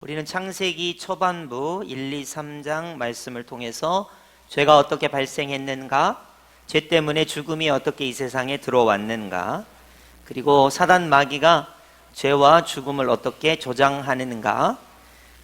우리는 창세기 초반부 1, 2, 3장 말씀을 통해서 죄가 어떻게 발생했는가, 죄 때문에 죽음이 어떻게 이 세상에 들어왔는가, 그리고 사단 마귀가 죄와 죽음을 어떻게 조장하는가,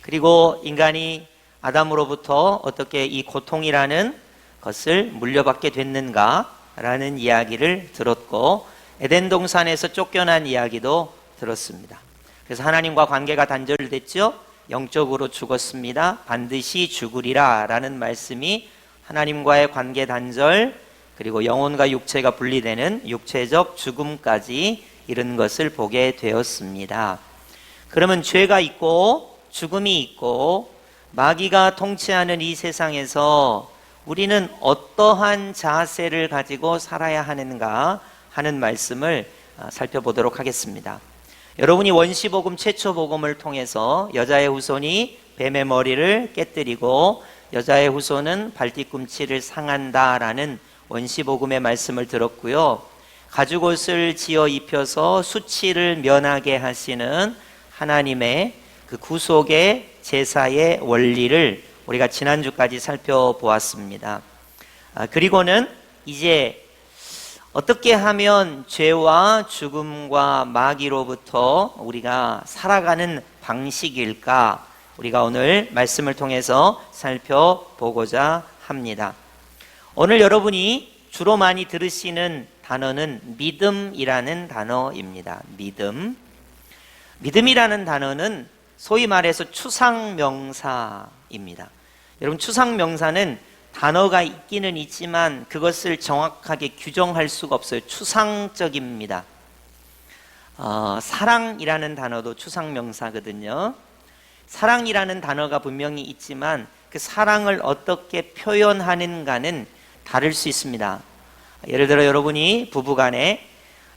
그리고 인간이 아담으로부터 어떻게 이 고통이라는 것을 물려받게 됐는가 라는 이야기를 들었고, 에덴 동산에서 쫓겨난 이야기도 들었습니다. 그래서 하나님과 관계가 단절됐죠. 영적으로 죽었습니다. 반드시 죽으리라 라는 말씀이 하나님과의 관계 단절, 그리고 영혼과 육체가 분리되는 육체적 죽음까지 이른 것을 보게 되었습니다. 그러면 죄가 있고 죽음이 있고 마귀가 통치하는 이 세상에서 우리는 어떠한 자세를 가지고 살아야 하는가 하는 말씀을 살펴보도록 하겠습니다. 여러분이 원시복음 최초 복음을 통해서 여자의 후손이 뱀의 머리를 깨뜨리고 여자의 후손은 발뒤꿈치를 상한다라는 원시복음의 말씀을 들었고요. 가죽옷을 지어 입혀서 수치를 면하게 하시는 하나님의 그 구속의 제사의 원리를 우리가 지난주까지 살펴보았습니다. 그리고는 이제 어떻게 하면 죄와 죽음과 마귀로부터 우리가 살아가는 방식일까? 우리가 오늘 말씀을 통해서 살펴보고자 합니다. 오늘 여러분이 주로 많이 들으시는 단어는 믿음이라는 단어입니다. 믿음이라는 단어는 소위 말해서 추상명사입니다. 여러분, 추상명사는 단어가 있기는 있지만 그것을 정확하게 규정할 수가 없어요. 추상적입니다. 사랑이라는 단어도 추상명사거든요. 사랑이라는 단어가 분명히 있지만 그 사랑을 어떻게 표현하는가는 다를 수 있습니다. 예를 들어 여러분이 부부간에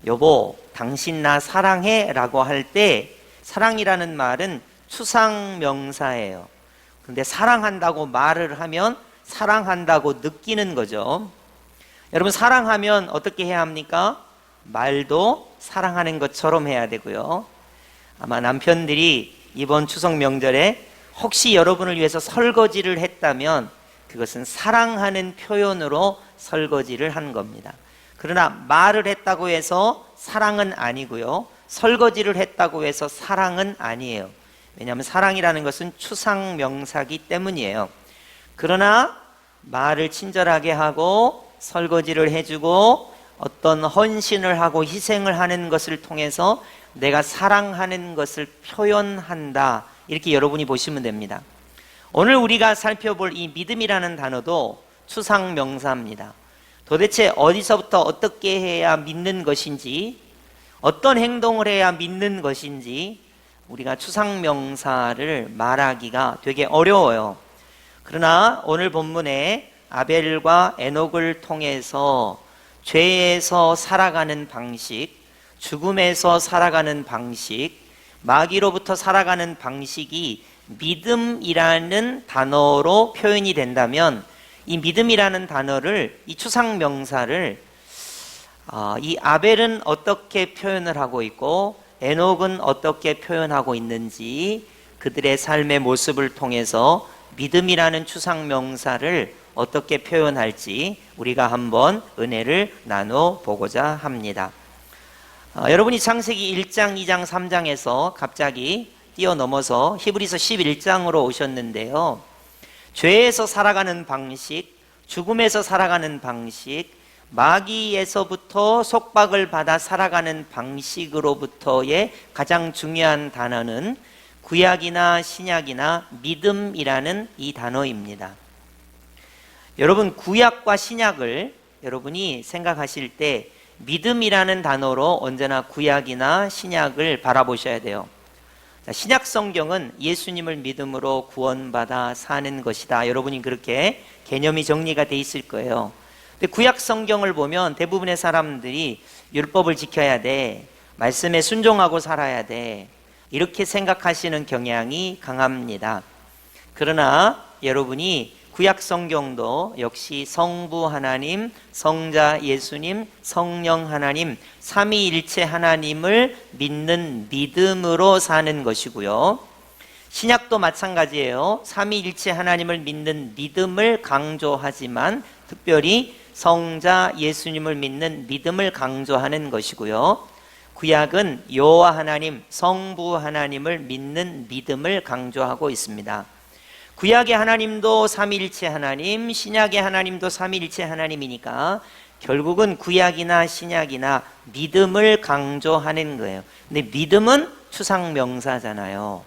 여보, 당신 나 사랑해 라고 할 때 사랑이라는 말은 추상명사예요. 그런데 사랑한다고 말을 하면 사랑한다고 느끼는 거죠. 여러분, 사랑하면 어떻게 해야 합니까? 말도 사랑하는 것처럼 해야 되고요. 아마 남편들이 이번 추석 명절에 혹시 여러분을 위해서 설거지를 했다면 그것은 사랑하는 표현으로 설거지를 한 겁니다. 그러나 말을 했다고 해서 사랑은 아니고요. 설거지를 했다고 해서 사랑은 아니에요. 왜냐하면 사랑이라는 것은 추상명사기 때문이에요. 그러나 말을 친절하게 하고 설거지를 해주고 어떤 헌신을 하고 희생을 하는 것을 통해서 내가 사랑하는 것을 표현한다, 이렇게 여러분이 보시면 됩니다. 오늘 우리가 살펴볼 이 믿음이라는 단어도 추상명사입니다. 도대체 어디서부터 어떻게 해야 믿는 것인지, 어떤 행동을 해야 믿는 것인지 우리가 추상명사를 말하기가 되게 어려워요. 그러나 오늘 본문에 아벨과 에녹을 통해서 죄에서 살아가는 방식, 죽음에서 살아가는 방식, 마귀로부터 살아가는 방식이 믿음이라는 단어로 표현이 된다면 이 믿음이라는 단어를, 이 추상명사를 이 아벨은 어떻게 표현을 하고 있고 에녹은 어떻게 표현하고 있는지 그들의 삶의 모습을 통해서 믿음이라는 추상명사를 어떻게 표현할지 우리가 한번 은혜를 나눠보고자 합니다. 여러분이 창세기 1장, 2장, 3장에서 갑자기 뛰어넘어서 히브리서 11장으로 오셨는데요. 죄에서 살아가는 방식, 죽음에서 살아가는 방식, 마귀에서부터 속박을 받아 살아가는 방식으로부터의 가장 중요한 단어는 구약이나 신약이나 믿음이라는 이 단어입니다. 여러분, 구약과 신약을 여러분이 생각하실 때 믿음이라는 단어로 언제나 구약이나 신약을 바라보셔야 돼요. 신약 성경은 예수님을 믿음으로 구원받아 사는 것이다. 여러분이 그렇게 개념이 정리가 돼 있을 거예요. 근데 구약 성경을 보면 대부분의 사람들이 율법을 지켜야 돼, 말씀에 순종하고 살아야 돼, 이렇게 생각하시는 경향이 강합니다. 그러나 여러분이 구약 성경도 역시 성부 하나님, 성자 예수님, 성령 하나님, 삼위일체 하나님을 믿는 믿음으로 사는 것이고요. 신약도 마찬가지예요. 삼위일체 하나님을 믿는 믿음을 강조하지만 특별히 성자 예수님을 믿는 믿음을 강조하는 것이고요. 구약은 여호와 하나님, 성부 하나님을 믿는 믿음을 강조하고 있습니다. 구약의 하나님도 삼위일체 하나님, 신약의 하나님도 삼위일체 하나님이니까 결국은 구약이나 신약이나 믿음을 강조하는 거예요. 근데 믿음은 추상명사잖아요.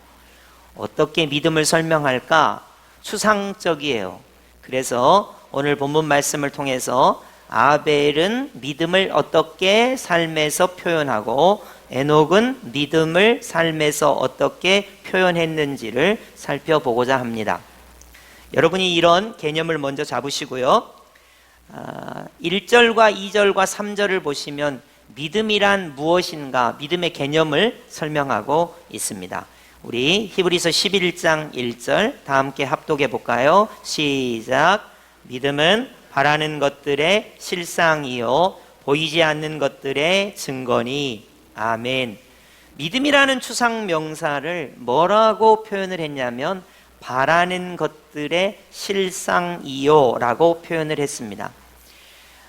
어떻게 믿음을 설명할까? 추상적이에요. 그래서 오늘 본문 말씀을 통해서 아벨은 믿음을 어떻게 삶에서 표현하고 에녹은 믿음을 삶에서 어떻게 표현했는지를 살펴보고자 합니다. 여러분이 이런 개념을 먼저 잡으시고요. 1절과 2절과 3절을 보시면 믿음이란 무엇인가, 믿음의 개념을 설명하고 있습니다. 우리 히브리서 11장 1절 다 함께 합독해 볼까요? 시작. 믿음은 바라는 것들의 실상이요 보이지 않는 것들의 증거니. 아멘. 믿음이라는 추상 명사를 뭐라고 표현을 했냐면 바라는 것들의 실상이요 라고 표현을 했습니다.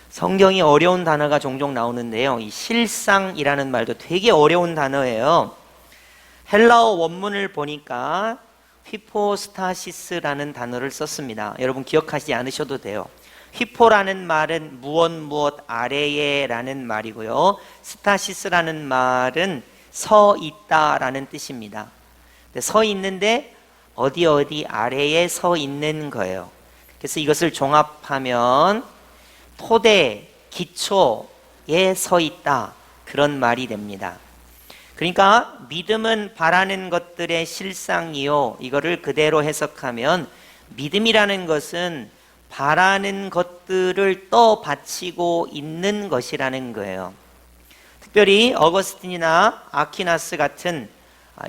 성경이 어려운 단어가 종종 나오는데요, 이 실상이라는 말도 되게 어려운 단어예요. 헬라어 원문을 보니까 휘포스타시스라는 단어를 썼습니다. 여러분 기억하지 않으셔도 돼요. 휘포라는 말은 무엇 아래에 라는 말이고요, 스타시스라는 말은 서 있다라는 뜻입니다. 서 있는데 어디 아래에 서 있는 거예요. 그래서 이것을 종합하면 토대, 기초에 서 있다, 그런 말이 됩니다. 그러니까 믿음은 바라는 것들의 실상이요, 이거를 그대로 해석하면 믿음이라는 것은 바라는 것들을 떠받치고 있는 것이라는 거예요. 특별히 어거스틴이나 아퀴나스 같은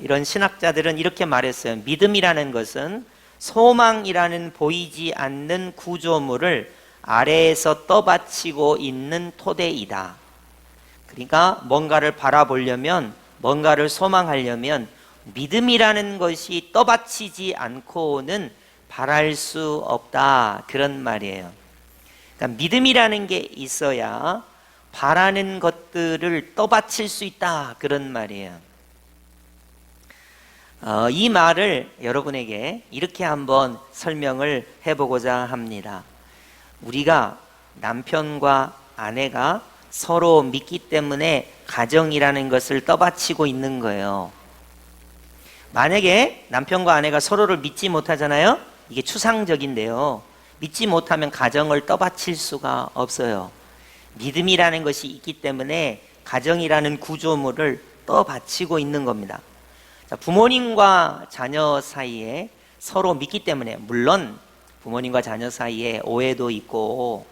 이런 신학자들은 이렇게 말했어요. 믿음이라는 것은 소망이라는 보이지 않는 구조물을 아래에서 떠받치고 있는 토대이다. 그러니까 뭔가를 바라보려면, 뭔가를 소망하려면 믿음이라는 것이 떠받치지 않고는 바랄 수 없다, 그런 말이에요. 그러니까 믿음이라는 게 있어야 바라는 것들을 떠받칠 수 있다, 그런 말이에요. 이 말을 여러분에게 이렇게 한번 설명을 해보고자 합니다. 우리가 남편과 아내가 서로 믿기 때문에 가정이라는 것을 떠받치고 있는 거예요. 만약에 남편과 아내가 서로를 믿지 못하잖아요? 이게 추상적인데요, 믿지 못하면 가정을 떠받칠 수가 없어요. 믿음이라는 것이 있기 때문에 가정이라는 구조물을 떠받치고 있는 겁니다. 자, 부모님과 자녀 사이에 서로 믿기 때문에, 물론 부모님과 자녀 사이에 오해도 있고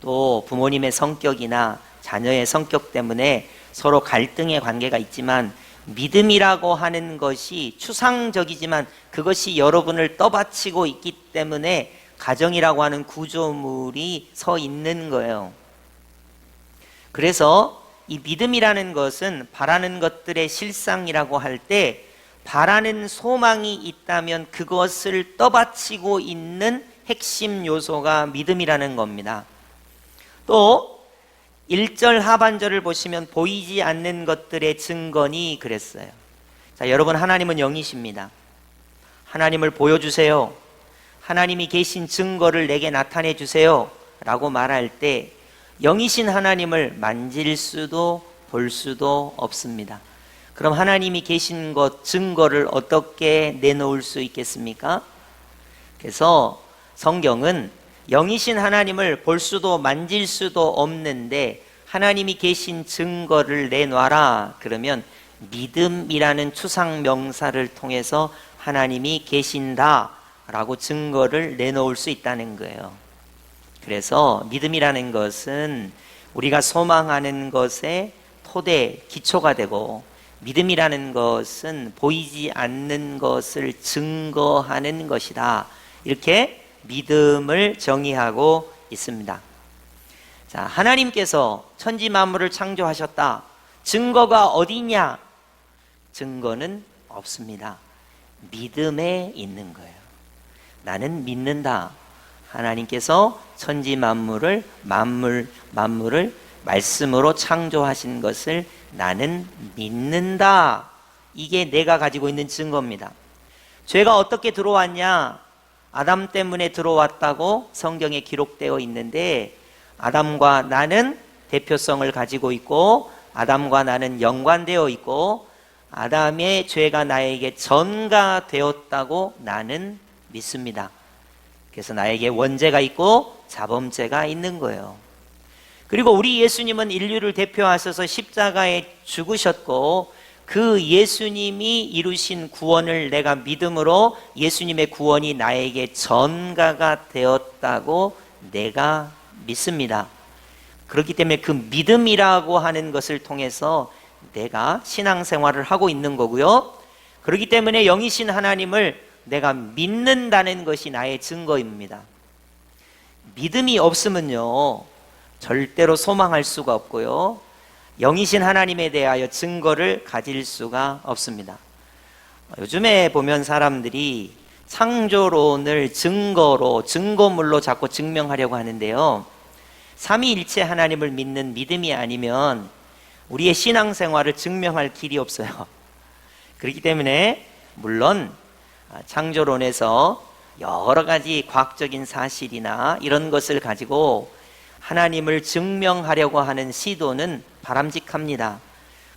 또 부모님의 성격이나 자녀의 성격 때문에 서로 갈등의 관계가 있지만, 믿음이라고 하는 것이 추상적이지만 그것이 여러분을 떠받치고 있기 때문에 가정이라고 하는 구조물이 서 있는 거예요. 그래서 이 믿음이라는 것은 바라는 것들의 실상이라고 할 때 바라는 소망이 있다면 그것을 떠받치고 있는 핵심 요소가 믿음이라는 겁니다. 또 1절 하반절을 보시면 보이지 않는 것들의 증거니 그랬어요. 자, 여러분, 하나님은 영이십니다. 하나님을 보여주세요. 하나님이 계신 증거를 내게 나타내 주세요 라고 말할 때 영이신 하나님을 만질 수도 볼 수도 없습니다. 그럼 하나님이 계신 것, 증거를 어떻게 내놓을 수 있겠습니까? 그래서 성경은 영이신 하나님을 볼 수도 만질 수도 없는데 하나님이 계신 증거를 내놔라 그러면 믿음이라는 추상 명사를 통해서 하나님이 계신다 라고 증거를 내놓을 수 있다는 거예요. 그래서 믿음이라는 것은 우리가 소망하는 것의 토대, 기초가 되고, 믿음이라는 것은 보이지 않는 것을 증거하는 것이다, 이렇게 믿음을 정의하고 있습니다. 자, 하나님께서 천지 만물을 창조하셨다. 증거가 어디냐? 증거는 없습니다. 믿음에 있는 거예요. 나는 믿는다. 하나님께서 천지 만물을 말씀으로 창조하신 것을 나는 믿는다. 이게 내가 가지고 있는 증거입니다. 죄가 어떻게 들어왔냐? 아담 때문에 들어왔다고 성경에 기록되어 있는데, 아담과 나는 대표성을 가지고 있고 아담과 나는 연관되어 있고 아담의 죄가 나에게 전가되었다고 나는 믿습니다. 그래서 나에게 원죄가 있고 자범죄가 있는 거예요. 그리고 우리 예수님은 인류를 대표하셔서 십자가에 죽으셨고, 그 예수님이 이루신 구원을 내가 믿음으로 예수님의 구원이 나에게 전가가 되었다고 내가 믿습니다. 그렇기 때문에 그 믿음이라고 하는 것을 통해서 내가 신앙생활을 하고 있는 거고요. 그렇기 때문에 영이신 하나님을 내가 믿는다는 것이 나의 증거입니다. 믿음이 없으면요, 절대로 소망할 수가 없고요, 영이신 하나님에 대하여 증거를 가질 수가 없습니다. 요즘에 보면 사람들이 창조론을 증거물로 자꾸 증명하려고 하는데요, 삼위일체 하나님을 믿는 믿음이 아니면 우리의 신앙생활을 증명할 길이 없어요. 그렇기 때문에 물론 창조론에서 여러 가지 과학적인 사실이나 이런 것을 가지고 하나님을 증명하려고 하는 시도는 바람직합니다.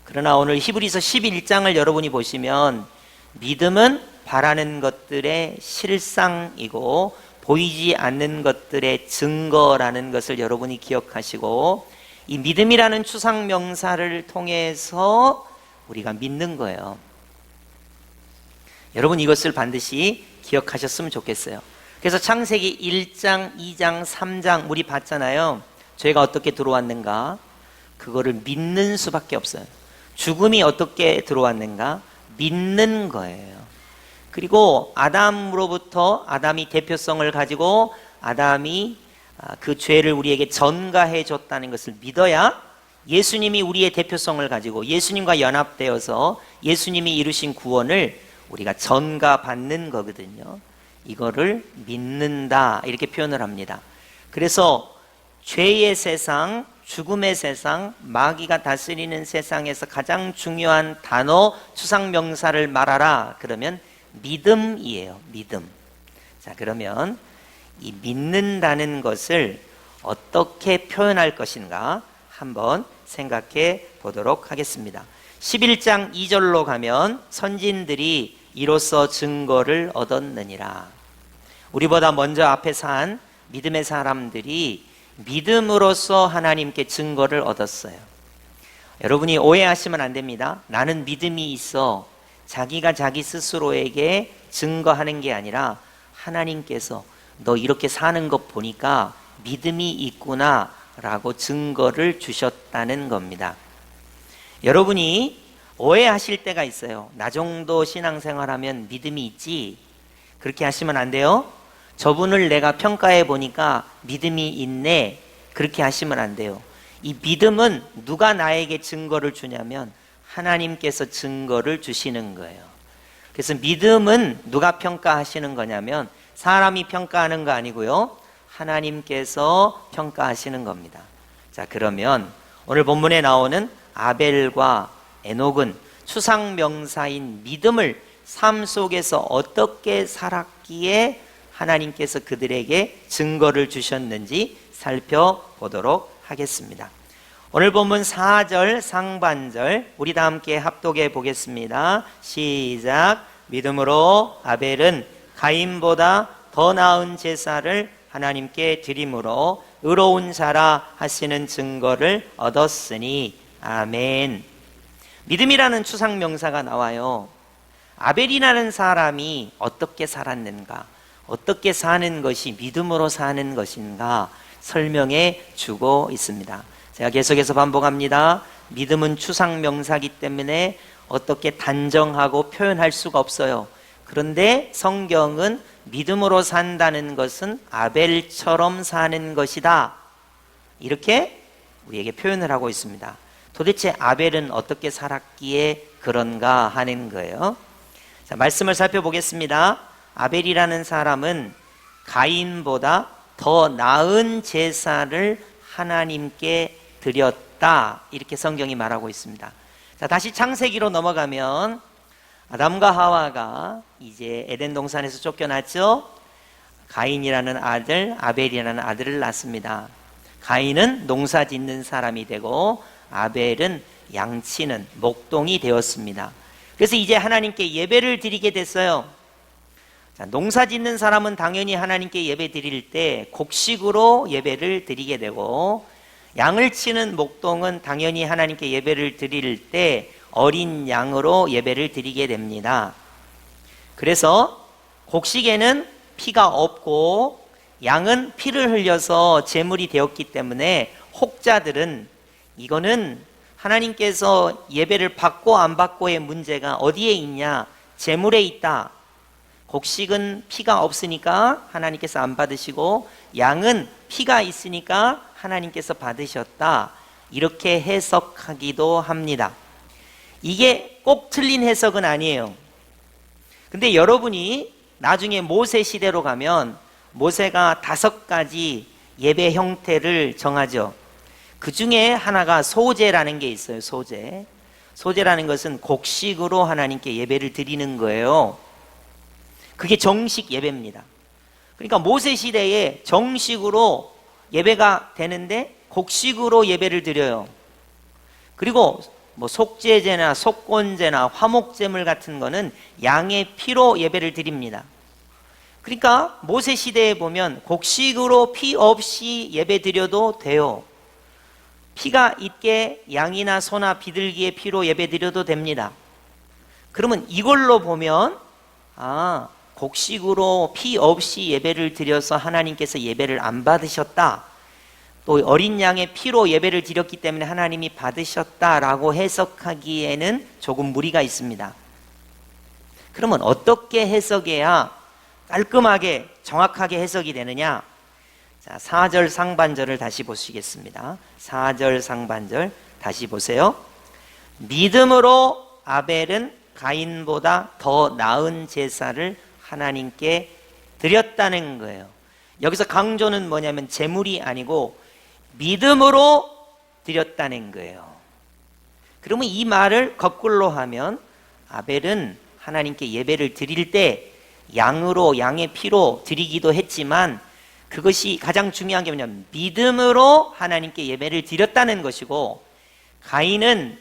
그러나 오늘 히브리서 11장을 여러분이 보시면 믿음은 바라는 것들의 실상이고 보이지 않는 것들의 증거라는 것을 여러분이 기억하시고, 이 믿음이라는 추상명사를 통해서 우리가 믿는 거예요. 여러분 이것을 반드시 기억하셨으면 좋겠어요. 그래서 창세기 1장, 2장, 3장 우리 봤잖아요. 죄가 어떻게 들어왔는가? 그거를 믿는 수밖에 없어요. 죽음이 어떻게 들어왔는가? 믿는 거예요. 그리고 아담으로부터, 아담이 대표성을 가지고 아담이 그 죄를 우리에게 전가해 줬다는 것을 믿어야 예수님이 우리의 대표성을 가지고 예수님과 연합되어서 예수님이 이루신 구원을 우리가 전가받는 거거든요. 이거를 믿는다, 이렇게 표현을 합니다. 그래서 죄의 세상, 죽음의 세상, 마귀가 다스리는 세상에서 가장 중요한 단어, 추상명사를 말하라 그러면 믿음이에요. 믿음. 자, 그러면 이 믿는다는 것을 어떻게 표현할 것인가 한번 생각해 보도록 하겠습니다. 11장 2절로 가면 선진들이 이로써 증거를 얻었느니라. 우리보다 먼저 앞에 산 믿음의 사람들이 믿음으로써 하나님께 증거를 얻었어요. 여러분이 오해하시면 안 됩니다. 나는 믿음이 있어. 자기가 자기 스스로에게 증거하는 게 아니라 하나님께서 너 이렇게 사는 것 보니까 믿음이 있구나 라고 증거를 주셨다는 겁니다. 여러분이 오해하실 때가 있어요. 나 정도 신앙생활하면 믿음이 있지, 그렇게 하시면 안 돼요. 저분을 내가 평가해 보니까 믿음이 있네, 그렇게 하시면 안 돼요. 이 믿음은 누가 나에게 증거를 주냐면 하나님께서 증거를 주시는 거예요. 그래서 믿음은 누가 평가하시는 거냐면 사람이 평가하는 거 아니고요, 하나님께서 평가하시는 겁니다. 자, 그러면 오늘 본문에 나오는 아벨과 에녹은 추상명사인 믿음을 삶 속에서 어떻게 살았기에 하나님께서 그들에게 증거를 주셨는지 살펴보도록 하겠습니다. 오늘 본문 4절 상반절 우리 다 함께 합독해 보겠습니다. 시작. 믿음으로 아벨은 가인보다 더 나은 제사를 하나님께 드림으로 의로운 자라 하시는 증거를 얻었으니. 아멘. 믿음이라는 추상명사가 나와요. 아벨이라는 사람이 어떻게 살았는가, 어떻게 사는 것이 믿음으로 사는 것인가 설명해 주고 있습니다. 제가 계속해서 반복합니다. 믿음은 추상명사이기 때문에 어떻게 단정하고 표현할 수가 없어요. 그런데 성경은 믿음으로 산다는 것은 아벨처럼 사는 것이다, 이렇게 우리에게 표현을 하고 있습니다. 도대체 아벨은 어떻게 살았기에 그런가 하는 거예요. 자, 말씀을 살펴보겠습니다. 아벨이라는 사람은 가인보다 더 나은 제사를 하나님께 드렸다, 이렇게 성경이 말하고 있습니다. 자, 다시 창세기로 넘어가면 아담과 하와가 이제 에덴 동산에서 쫓겨났죠. 가인이라는 아들, 아벨이라는 아들을 낳습니다. 가인은 농사 짓는 사람이 되고 아벨은 양치는 목동이 되었습니다. 그래서 이제 하나님께 예배를 드리게 됐어요. 자, 농사 짓는 사람은 당연히 하나님께 예배 드릴 때 곡식으로 예배를 드리게 되고, 양을 치는 목동은 당연히 하나님께 예배를 드릴 때 어린 양으로 예배를 드리게 됩니다. 그래서 곡식에는 피가 없고 양은 피를 흘려서 제물이 되었기 때문에 혹자들은 이거는 하나님께서 예배를 받고 안 받고의 문제가 어디에 있냐? 제물에 있다. 곡식은 피가 없으니까 하나님께서 안 받으시고 양은 피가 있으니까 하나님께서 받으셨다. 이렇게 해석하기도 합니다. 이게 꼭 틀린 해석은 아니에요. 근데 여러분이 나중에 모세 시대로 가면 모세가 5가지 예배 형태를 정하죠. 그 중에 하나가 소제라는 게 있어요. 소제라는 것은 곡식으로 하나님께 예배를 드리는 거예요. 그게 정식 예배입니다. 그러니까 모세 시대에 정식으로 예배가 되는데 곡식으로 예배를 드려요. 그리고 뭐 속죄제나 속건제나 화목제물 같은 거는 양의 피로 예배를 드립니다. 그러니까 모세 시대에 보면 곡식으로 피 없이 예배 드려도 돼요. 피가 있게 양이나 소나 비둘기의 피로 예배 드려도 됩니다. 그러면 이걸로 보면 곡식으로 피 없이 예배를 드려서 하나님께서 예배를 안 받으셨다, 또 어린 양의 피로 예배를 드렸기 때문에 하나님이 받으셨다라고 해석하기에는 조금 무리가 있습니다. 그러면 어떻게 해석해야 깔끔하게 정확하게 해석이 되느냐? 자, 4절 상반절을 다시 보시겠습니다. 4절 상반절 다시 보세요. 믿음으로 아벨은 가인보다 더 나은 제사를 하나님께 드렸다는 거예요. 여기서 강조는 뭐냐면 제물이 아니고 믿음으로 드렸다는 거예요. 그러면 이 말을 거꾸로 하면 아벨은 하나님께 예배를 드릴 때 양으로, 양의 피로 드리기도 했지만 그것이 가장 중요한 게 뭐냐면 믿음으로 하나님께 예배를 드렸다는 것이고, 가인은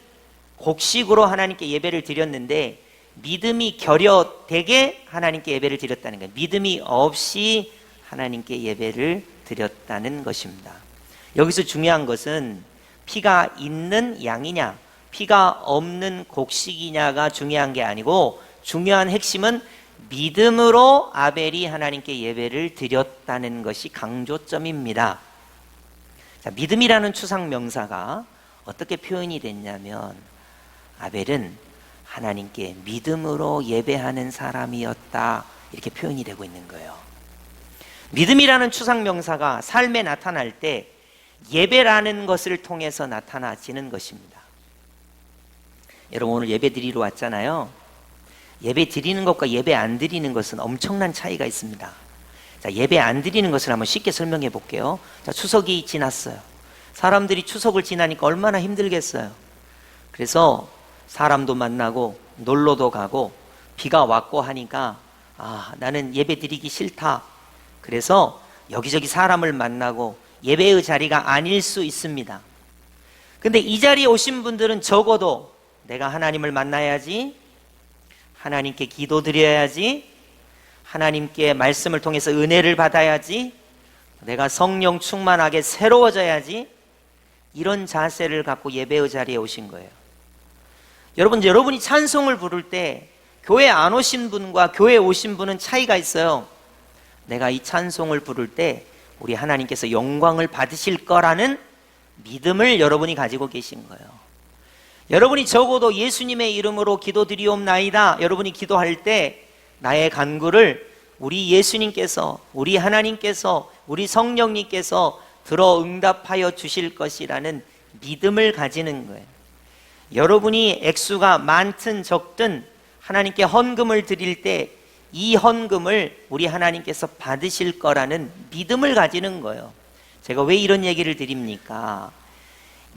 곡식으로 하나님께 예배를 드렸는데 믿음이 결여되게 하나님께 예배를 드렸다는 거예요. 믿음이 없이 하나님께 예배를 드렸다는 것입니다. 여기서 중요한 것은 피가 있는 양이냐 피가 없는 곡식이냐가 중요한 게 아니고, 중요한 핵심은 믿음으로 아벨이 하나님께 예배를 드렸다는 것이 강조점입니다. 자, 믿음이라는 추상 명사가 어떻게 표현이 됐냐면 아벨은 하나님께 믿음으로 예배하는 사람이었다, 이렇게 표현이 되고 있는 거예요. 믿음이라는 추상 명사가 삶에 나타날 때 예배라는 것을 통해서 나타나지는 것입니다. 여러분, 오늘 예배 드리러 왔잖아요. 예배 드리는 것과 예배 안 드리는 것은 엄청난 차이가 있습니다. 자, 예배 안 드리는 것을 한번 쉽게 설명해 볼게요. 자, 추석이 지났어요. 사람들이 추석을 지나니까 얼마나 힘들겠어요. 그래서 사람도 만나고 놀러도 가고 비가 왔고 하니까 나는 예배 드리기 싫다. 그래서 여기저기 사람을 만나고 예배의 자리가 아닐 수 있습니다. 근데 이 자리에 오신 분들은 적어도 내가 하나님을 만나야지, 하나님께 기도드려야지, 하나님께 말씀을 통해서 은혜를 받아야지, 내가 성령 충만하게 새로워져야지, 이런 자세를 갖고 예배의 자리에 오신 거예요. 여러분이 찬송을 부를 때 교회 안 오신 분과 교회 오신 분은 차이가 있어요. 내가 이 찬송을 부를 때 우리 하나님께서 영광을 받으실 거라는 믿음을 여러분이 가지고 계신 거예요. 여러분이 적어도 예수님의 이름으로 기도드리옵나이다, 여러분이 기도할 때 나의 간구를 우리 예수님께서, 우리 하나님께서, 우리 성령님께서 들어 응답하여 주실 것이라는 믿음을 가지는 거예요. 여러분이 액수가 많든 적든 하나님께 헌금을 드릴 때 이 헌금을 우리 하나님께서 받으실 거라는 믿음을 가지는 거예요. 제가 왜 이런 얘기를 드립니까?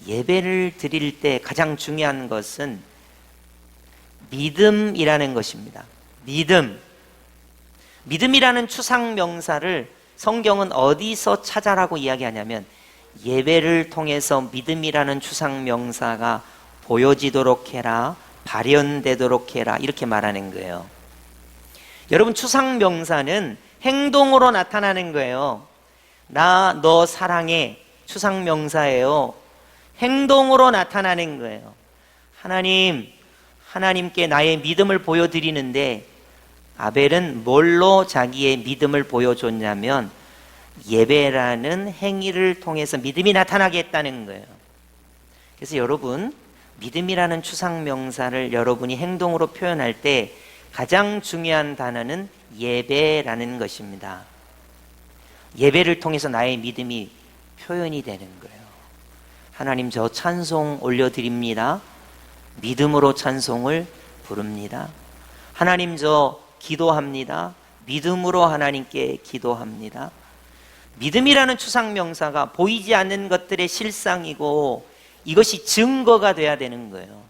예배를 드릴 때 가장 중요한 것은 믿음이라는 것입니다. 믿음이라는 추상 명사를 성경은 어디서 찾아라고 이야기하냐면 예배를 통해서 믿음이라는 추상 명사가 보여지도록 해라, 발현되도록 해라, 이렇게 말하는 거예요. 여러분, 추상 명사는 행동으로 나타나는 거예요. 나 너 사랑해, 추상 명사예요. 행동으로 나타나는 거예요. 하나님께 나의 믿음을 보여드리는데 아벨은 뭘로 자기의 믿음을 보여줬냐면 예배라는 행위를 통해서 믿음이 나타나게 했다는 거예요. 그래서 여러분, 믿음이라는 추상 명사를 여러분이 행동으로 표현할 때 가장 중요한 단어는 예배라는 것입니다. 예배를 통해서 나의 믿음이 표현이 되는 거예요. 하나님, 저 찬송 올려드립니다. 믿음으로 찬송을 부릅니다. 하나님, 저 기도합니다. 믿음으로 하나님께 기도합니다. 믿음이라는 추상명사가 보이지 않는 것들의 실상이고 이것이 증거가 돼야 되는 거예요.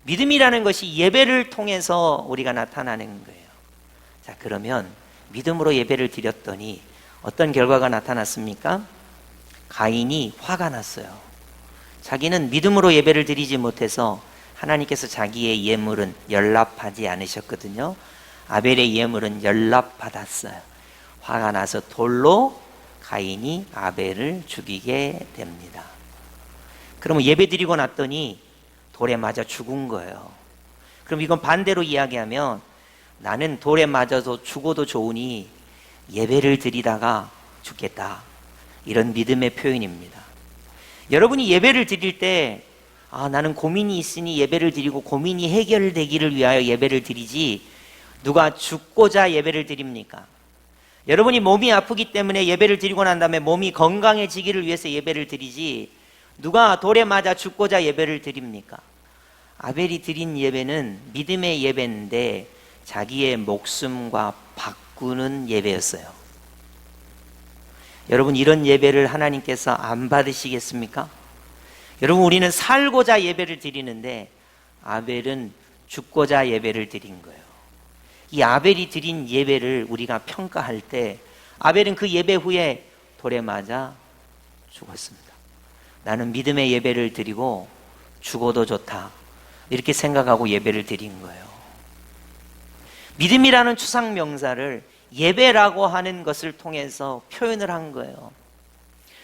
믿음이라는 것이 예배를 통해서 우리가 나타나는 거예요. 자, 그러면 믿음으로 예배를 드렸더니 어떤 결과가 나타났습니까? 가인이 화가 났어요. 자기는 믿음으로 예배를 드리지 못해서 하나님께서 자기의 예물은 연락하지 않으셨거든요. 아벨의 예물은 연락받았어요. 화가 나서 돌로 가인이 아벨을 죽이게 됩니다. 그러면 예배 드리고 났더니 돌에 맞아 죽은 거예요. 그럼 이건 반대로 이야기하면 나는 돌에 맞아서 죽어도 좋으니 예배를 드리다가 죽겠다, 이런 믿음의 표현입니다. 여러분이 예배를 드릴 때 나는 고민이 있으니 예배를 드리고 고민이 해결되기를 위하여 예배를 드리지 누가 죽고자 예배를 드립니까? 여러분이 몸이 아프기 때문에 예배를 드리고 난 다음에 몸이 건강해지기를 위해서 예배를 드리지 누가 돌에 맞아 죽고자 예배를 드립니까? 아벨이 드린 예배는 믿음의 예배인데 자기의 목숨과 바꾸는 예배였어요. 여러분, 이런 예배를 하나님께서 안 받으시겠습니까? 여러분, 우리는 살고자 예배를 드리는데 아벨은 죽고자 예배를 드린 거예요. 이 아벨이 드린 예배를 우리가 평가할 때 아벨은 그 예배 후에 돌에 맞아 죽었습니다. 나는 믿음의 예배를 드리고 죽어도 좋다, 이렇게 생각하고 예배를 드린 거예요. 믿음이라는 추상 명사를 예배라고 하는 것을 통해서 표현을 한 거예요.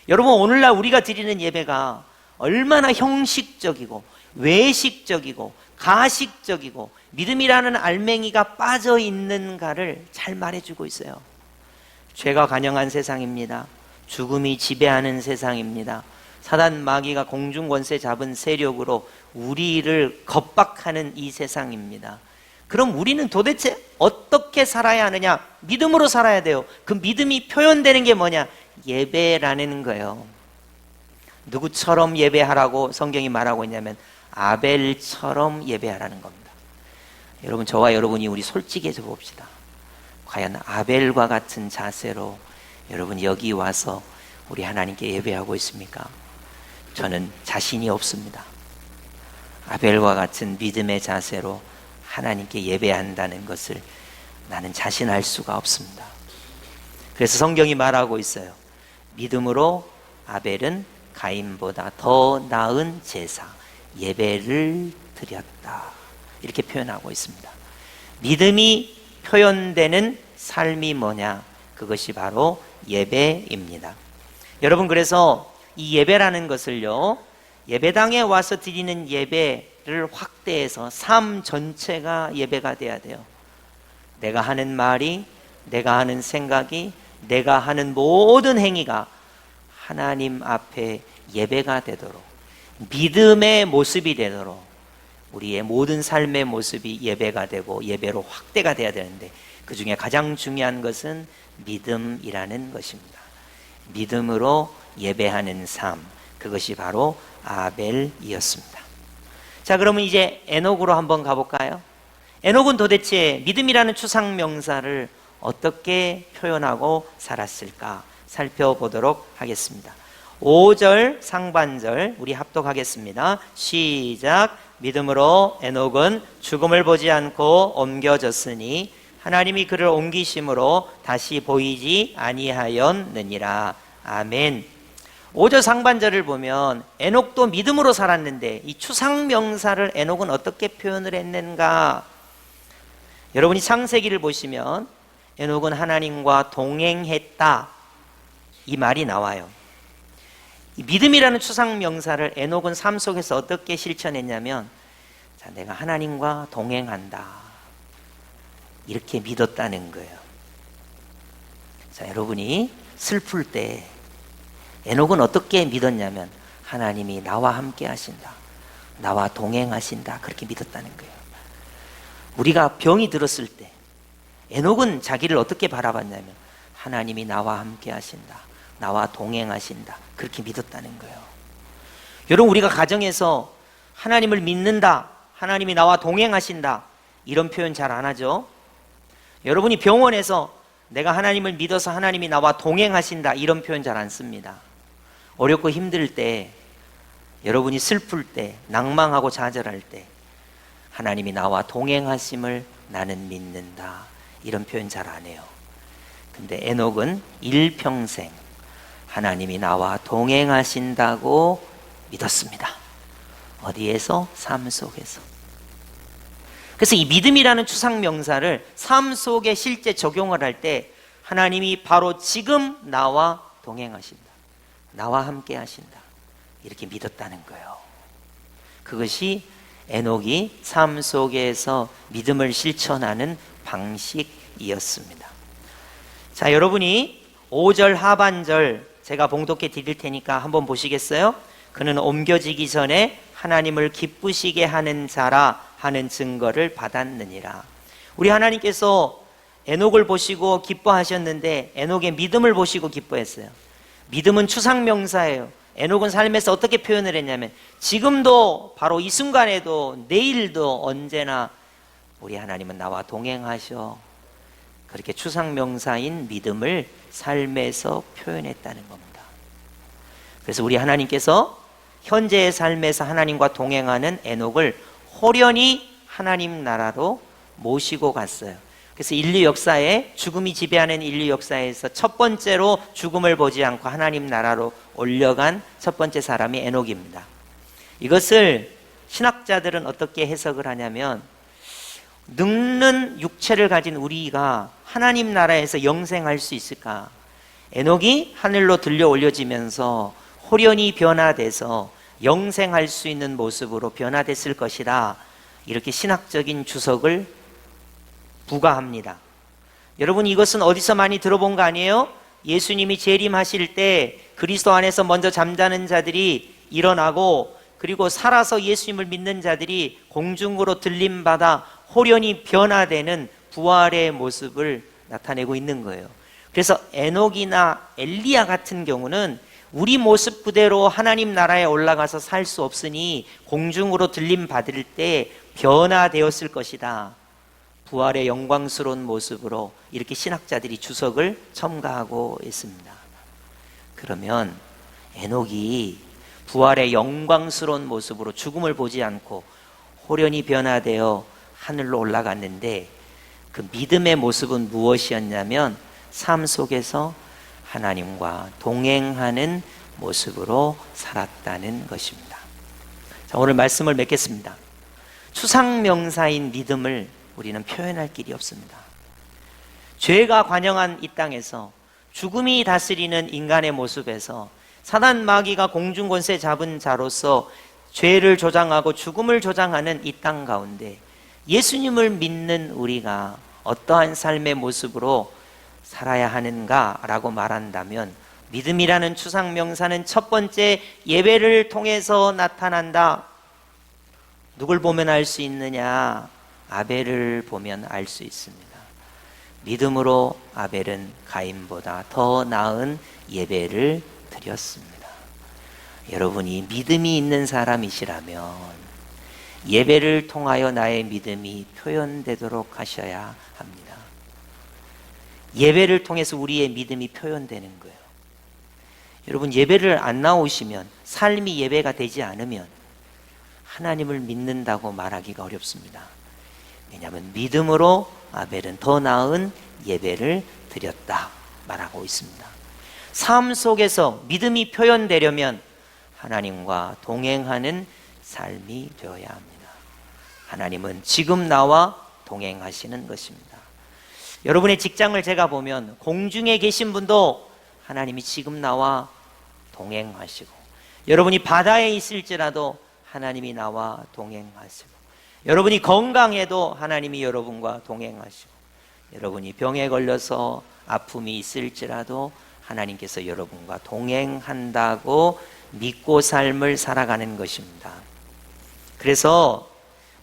여러분, 오늘날 우리가 드리는 예배가 얼마나 형식적이고 외식적이고 가식적이고 믿음이라는 알맹이가 빠져 있는가를 잘 말해주고 있어요. 죄가 간영한 세상입니다. 죽음이 지배하는 세상입니다. 사단 마귀가 공중 권세 잡은 세력으로 우리를 겁박하는 이 세상입니다. 그럼 우리는 도대체 어떻게 살아야 하느냐? 믿음으로 살아야 돼요. 그 믿음이 표현되는 게 뭐냐? 예배라는 거예요. 누구처럼 예배하라고 성경이 말하고 있냐면 아벨처럼 예배하라는 겁니다. 여러분, 저와 여러분이 우리 솔직해져 봅시다. 과연 아벨과 같은 자세로 여러분 여기 와서 우리 하나님께 예배하고 있습니까? 저는 자신이 없습니다. 아벨과 같은 믿음의 자세로 하나님께 예배한다는 것을 나는 자신할 수가 없습니다. 그래서 성경이 말하고 있어요. 믿음으로 아벨은 가인보다 더 나은 제사, 예배를 드렸다, 이렇게 표현하고 있습니다. 믿음이 표현되는 삶이 뭐냐? 그것이 바로 예배입니다. 여러분, 그래서 이 예배라는 것을요, 예배당에 와서 드리는 예배를 확대해서 삶 전체가 예배가 돼야 돼요. 내가 하는 말이, 내가 하는 생각이, 내가 하는 모든 행위가 하나님 앞에 예배가 되도록, 믿음의 모습이 되도록 우리의 모든 삶의 모습이 예배가 되고 예배로 확대가 돼야 되는데 그 중에 가장 중요한 것은 믿음이라는 것입니다. 믿음으로 예배하는 삶, 그것이 바로 아벨이었습니다. 자, 그러면 이제 에녹으로 한번 가볼까요? 에녹은 도대체 믿음이라는 추상명사를 어떻게 표현하고 살았을까 살펴보도록 하겠습니다. 5절 상반절 우리 합독하겠습니다. 시작. 믿음으로 에녹은 죽음을 보지 않고 옮겨졌으니 하나님이 그를 옮기심으로 다시 보이지 아니하였느니라. 아멘. 5절 상반절을 보면 에녹도 믿음으로 살았는데 이 추상명사를 에녹은 어떻게 표현을 했는가? 여러분이 창세기를 보시면 에녹은 하나님과 동행했다 이 말이 나와요. 이 믿음이라는 추상명사를 에녹은 삶 속에서 어떻게 실천했냐면, 자, 내가 하나님과 동행한다 이렇게 믿었다는 거예요. 자, 여러분이 슬플 때 에녹은 어떻게 믿었냐면 하나님이 나와 함께 하신다, 나와 동행하신다 그렇게 믿었다는 거예요. 우리가 병이 들었을 때 에녹은 자기를 어떻게 바라봤냐면 하나님이 나와 함께 하신다, 나와 동행하신다 그렇게 믿었다는 거예요. 여러분, 우리가 가정에서 하나님을 믿는다, 하나님이 나와 동행하신다 이런 표현 잘 안 하죠. 여러분이 병원에서 내가 하나님을 믿어서 하나님이 나와 동행하신다 이런 표현 잘 안 씁니다. 어렵고 힘들 때, 여러분이 슬플 때, 낭망하고 좌절할 때 하나님이 나와 동행하심을 나는 믿는다 이런 표현 잘 안 해요. 근데 에녹은 일평생 하나님이 나와 동행하신다고 믿었습니다. 어디에서? 삶 속에서. 그래서 이 믿음이라는 추상명사를 삶 속에 실제 적용을 할 때 하나님이 바로 지금 나와 동행하신다, 나와 함께 하신다 이렇게 믿었다는 거예요. 그것이 에녹이 삶 속에서 믿음을 실천하는 방식이었습니다. 자, 여러분이 5절 하반절 제가 봉독해 드릴 테니까 한번 보시겠어요? 그는 옮겨지기 전에 하나님을 기쁘시게 하는 자라 하는 증거를 받았느니라. 우리 하나님께서 에녹을 보시고 기뻐하셨는데 에녹의 믿음을 보시고 기뻐했어요. 믿음은 추상명사예요. 에녹은 삶에서 어떻게 표현을 했냐면 지금도 바로 이 순간에도 내일도 언제나 우리 하나님은 나와 동행하셔, 그렇게 추상명사인 믿음을 삶에서 표현했다는 겁니다. 그래서 우리 하나님께서 현재의 삶에서 하나님과 동행하는 에녹을 호련히 하나님 나라로 모시고 갔어요. 그래서 인류 역사에, 죽음이 지배하는 인류 역사에서 첫 번째로 죽음을 보지 않고 하나님 나라로 올려간 첫 번째 사람이 에녹입니다. 이것을 신학자들은 어떻게 해석을 하냐면, 늙는 육체를 가진 우리가 하나님 나라에서 영생할 수 있을까? 에녹이 하늘로 들려 올려지면서 호련히 변화돼서 영생할 수 있는 모습으로 변화됐을 것이다, 이렇게 신학적인 주석을 부과합니다. 여러분, 이것은 어디서 많이 들어본 거 아니에요? 예수님이 재림하실 때 그리스도 안에서 먼저 잠자는 자들이 일어나고, 그리고 살아서 예수님을 믿는 자들이 공중으로 들림받아 호련히 변화되는 부활의 모습을 나타내고 있는 거예요. 그래서 에녹이나 엘리야 같은 경우는 우리 모습 그대로 하나님 나라에 올라가서 살 수 없으니 공중으로 들림받을 때 변화되었을 것이다, 부활의 영광스러운 모습으로, 이렇게 신학자들이 주석을 첨가하고 있습니다. 그러면 에녹이 부활의 영광스러운 모습으로 죽음을 보지 않고 호련히 변화되어 하늘로 올라갔는데, 그 믿음의 모습은 무엇이었냐면 삶 속에서 하나님과 동행하는 모습으로 살았다는 것입니다. 자, 오늘 말씀을 맺겠습니다. 추상명사인 믿음을 우리는 표현할 길이 없습니다. 죄가 관영한 이 땅에서, 죽음이 다스리는 인간의 모습에서, 사단 마귀가 공중 권세 잡은 자로서 죄를 조장하고 죽음을 조장하는 이 땅 가운데 예수님을 믿는 우리가 어떠한 삶의 모습으로 살아야 하는가라고 말한다면, 믿음이라는 추상명사는 첫 번째 예배를 통해서 나타난다. 누굴 보면 알 수 있느냐? 아벨을 보면 알 수 있습니다. 믿음으로 아벨은 가인보다 더 나은 예배를 드렸습니다. 여러분이 믿음이 있는 사람이시라면 예배를 통하여 나의 믿음이 표현되도록 하셔야 합니다. 예배를 통해서 우리의 믿음이 표현되는 거예요. 여러분, 예배를 안 나오시면, 삶이 예배가 되지 않으면 하나님을 믿는다고 말하기가 어렵습니다. 왜냐하면 믿음으로 아벨은 더 나은 예배를 드렸다 말하고 있습니다. 삶 속에서 믿음이 표현되려면 하나님과 동행하는 삶이 되어야 합니다. 하나님은 지금 나와 동행하시는 것입니다. 여러분의 직장을 제가 보면 공중에 계신 분도 하나님이 지금 나와 동행하시고, 여러분이 바다에 있을지라도 하나님이 나와 동행하시고, 여러분이 건강해도 하나님이 여러분과 동행하시고, 여러분이 병에 걸려서 아픔이 있을지라도 하나님께서 여러분과 동행한다고 믿고 삶을 살아가는 것입니다. 그래서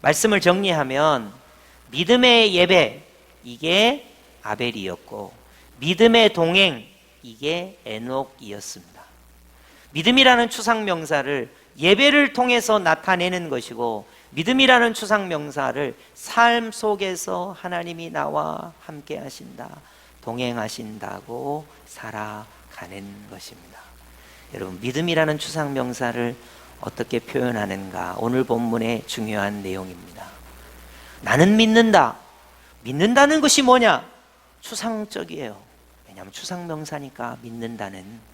말씀을 정리하면 믿음의 예배, 이게 아벨이었고, 믿음의 동행, 이게 에녹이었습니다. 믿음이라는 추상명사를 예배를 통해서 나타내는 것이고, 믿음이라는 추상명사를 삶 속에서 하나님이 나와 함께 하신다, 동행하신다고 살아가는 것입니다. 여러분, 믿음이라는 추상명사를 어떻게 표현하는가, 오늘 본문의 중요한 내용입니다. 나는 믿는다. 믿는다는 것이 뭐냐? 추상적이에요. 왜냐하면 추상명사니까 믿는다는.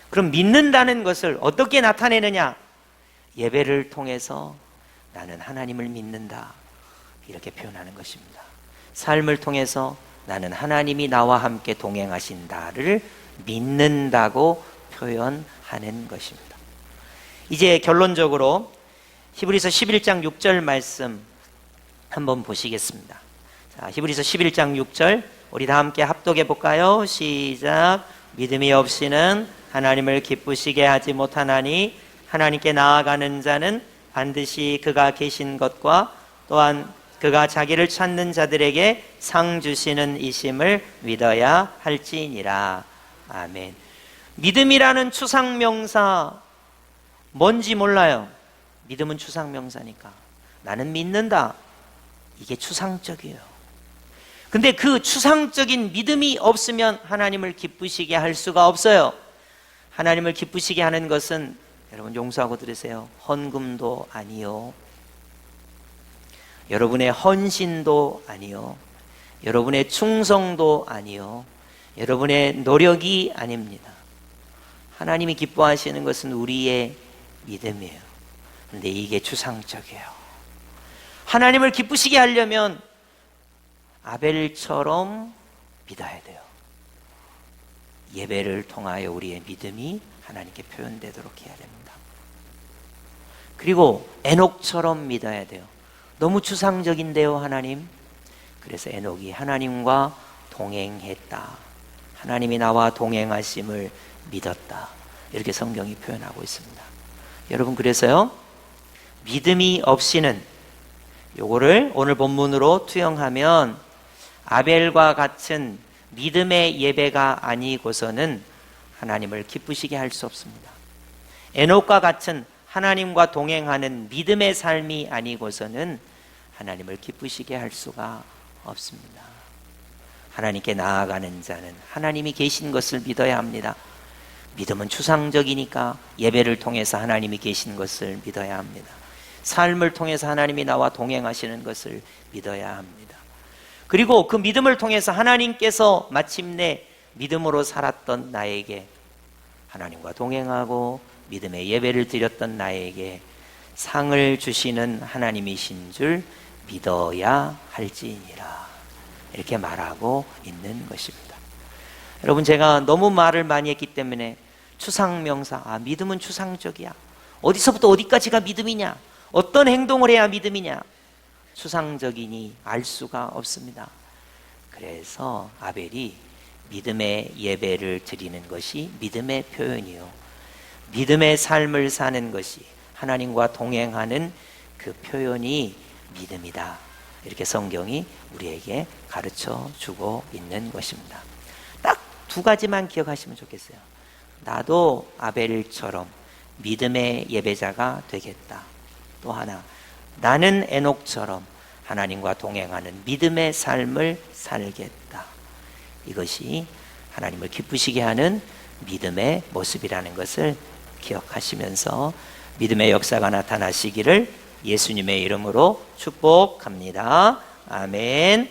그럼 믿는다는 것을 어떻게 나타내느냐? 예배를 통해서 나는 하나님을 믿는다, 이렇게 표현하는 것입니다. 삶을 통해서 나는 하나님이 나와 함께 동행하신다를 믿는다고 표현하는 것입니다. 이제 결론적으로 히브리서 11장 6절 말씀 한번 보시겠습니다. 자, 히브리서 11장 6절 우리 다 함께 합독해 볼까요? 시작. 믿음이 없이는 하나님을 기쁘시게 하지 못하나니 하나님께 나아가는 자는 반드시 그가 계신 것과 또한 그가 자기를 찾는 자들에게 상 주시는 이심을 믿어야 할지니라. 아멘. 믿음이라는 추상명사 뭔지 몰라요. 믿음은 추상명사니까. 나는 믿는다. 이게 추상적이에요. 근데 그 추상적인 믿음이 없으면 하나님을 기쁘시게 할 수가 없어요. 하나님을 기쁘시게 하는 것은, 여러분 용서하고 들으세요, 헌금도 아니요, 여러분의 헌신도 아니요, 여러분의 충성도 아니요, 여러분의 노력이 아닙니다. 하나님이 기뻐하시는 것은 우리의 믿음이에요. 그런데 이게 추상적이에요. 하나님을 기쁘시게 하려면 아벨처럼 믿어야 돼요. 예배를 통하여 우리의 믿음이 하나님께 표현되도록 해야 됩니다. 그리고 에녹처럼 믿어야 돼요. 너무 추상적인데요, 하나님. 그래서 에녹이 하나님과 동행했다, 하나님이 나와 동행하심을 믿었다, 이렇게 성경이 표현하고 있습니다. 여러분, 그래서요, 믿음이 없이는, 요거를 오늘 본문으로 투영하면 아벨과 같은 믿음의 예배가 아니고서는 하나님을 기쁘시게 할 수 없습니다. 에녹과 같은 하나님과 동행하는 믿음의 삶이 아니고서는 하나님을 기쁘시게 할 수가 없습니다. 하나님께 나아가는 자는 하나님이 계신 것을 믿어야 합니다. 믿음은 추상적이니까 예배를 통해서 하나님이 계신 것을 믿어야 합니다. 삶을 통해서 하나님이 나와 동행하시는 것을 믿어야 합니다. 그리고 그 믿음을 통해서 하나님께서 마침내 믿음으로 살았던 나에게, 하나님과 동행하고 믿음의 예배를 드렸던 나에게 상을 주시는 하나님이신 줄 믿어야 할지니라, 이렇게 말하고 있는 것입니다. 여러분, 제가 너무 말을 많이 했기 때문에 추상명사, 믿음은 추상적이야, 어디서부터 어디까지가 믿음이냐, 어떤 행동을 해야 믿음이냐, 추상적이니 알 수가 없습니다. 그래서 아벨이 믿음의 예배를 드리는 것이 믿음의 표현이요, 믿음의 삶을 사는 것이, 하나님과 동행하는 그 표현이 믿음이다, 이렇게 성경이 우리에게 가르쳐 주고 있는 것입니다. 딱 두 가지만 기억하시면 좋겠어요. 나도 아벨처럼 믿음의 예배자가 되겠다. 또 하나, 나는 에녹처럼 하나님과 동행하는 믿음의 삶을 살겠다. 이것이 하나님을 기쁘시게 하는 믿음의 모습이라는 것을 기억하시면서 믿음의 역사가 나타나시기를 예수님의 이름으로 축복합니다. 아멘.